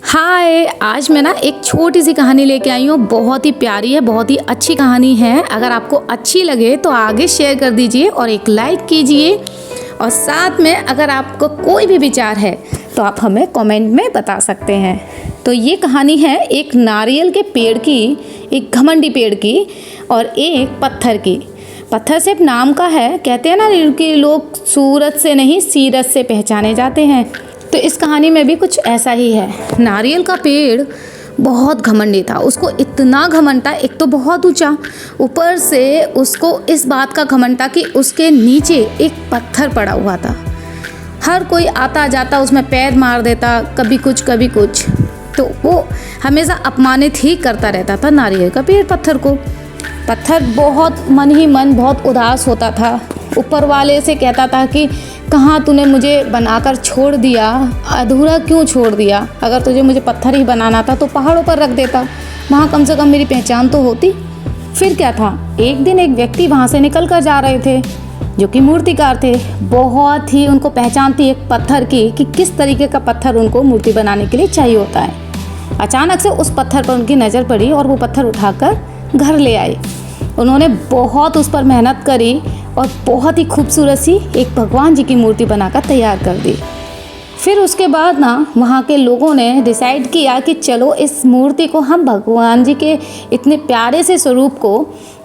हाय, आज मैं ना एक छोटी सी कहानी लेके आई हूँ। बहुत ही प्यारी है, बहुत ही अच्छी कहानी है। अगर आपको अच्छी लगे तो आगे शेयर कर दीजिए और एक लाइक कीजिए। और साथ में अगर आपको कोई भी विचार है तो आप हमें कमेंट में बता सकते हैं। तो ये कहानी है एक नारियल के पेड़ की, एक घमंडी पेड़ की और एक पत्थर की। पत्थर सिर्फ नाम का है। कहते हैं ना कि लोग सूरत से नहीं सीरत से पहचाने जाते हैं। तो इस कहानी में भी कुछ ऐसा ही है। नारियल का पेड़ बहुत घमंडी था। उसको इतना घमंड था, एक तो बहुत ऊंचा, ऊपर से उसको इस बात का घमंड था कि उसके नीचे एक पत्थर पड़ा हुआ था। हर कोई आता जाता उसमें पैर मार देता, कभी कुछ कभी कुछ। तो वो हमेशा अपमानित ही करता रहता था नारियल का पेड़ पत्थर को। पत्थर बहुत मन ही मन बहुत उदास होता था। ऊपर वाले से कहता था कि कहाँ तूने मुझे बनाकर छोड़ दिया, अधूरा क्यों छोड़ दिया? अगर तुझे मुझे पत्थर ही बनाना था तो पहाड़ों पर रख देता, वहाँ कम से कम मेरी पहचान तो होती। फिर क्या था, एक दिन एक व्यक्ति वहाँ से निकल कर जा रहे थे जो कि मूर्तिकार थे। बहुत ही उनको पहचान थी एक पत्थर की कि किस तरीके का पत्थर उनको मूर्ति बनाने के लिए चाहिए होता है। अचानक से उस पत्थर पर उनकी नज़र पड़ी और वो पत्थर उठाकर घर ले आए। उन्होंने बहुत उस पर मेहनत करी और बहुत ही खूबसूरत सी एक भगवान जी की मूर्ति बनाकर तैयार कर दी। फिर उसके बाद ना वहाँ के लोगों ने डिसाइड किया कि चलो इस मूर्ति को हम भगवान जी के इतने प्यारे से स्वरूप को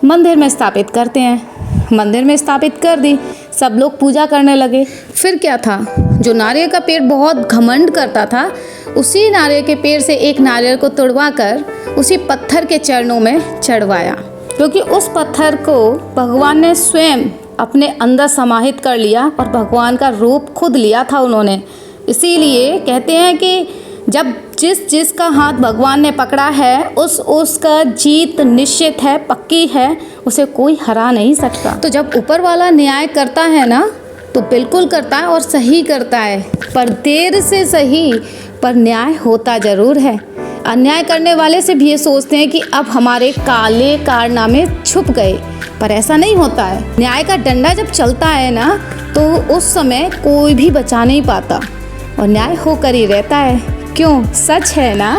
मंदिर में स्थापित करते हैं। मंदिर में स्थापित कर दी, सब लोग पूजा करने लगे। फिर क्या था, जो नारियल का पेड़ बहुत घमंड करता था, उसी नारियल के पेड़ से एक नारियल को तोड़वा कर उसी पत्थर के चरणों में चढ़वाया, क्योंकि उस पत्थर को भगवान ने स्वयं अपने अंदर समाहित कर लिया और भगवान का रूप खुद लिया था उन्होंने। इसीलिए कहते हैं कि जब जिसका हाथ भगवान ने पकड़ा है उसका जीत निश्चित है, पक्की है, उसे कोई हरा नहीं सकता। तो जब ऊपर वाला न्याय करता है ना तो बिल्कुल करता है और सही करता है, पर देर से सही, पर न्याय होता ज़रूर है। अन्याय करने वाले से भी ये सोचते हैं कि अब हमारे काले कारनामे छुप गए, पर ऐसा नहीं होता है। न्याय का डंडा जब चलता है ना तो उस समय कोई भी बचा नहीं पाता और न्याय होकर ही रहता है। क्यों? सच है ना।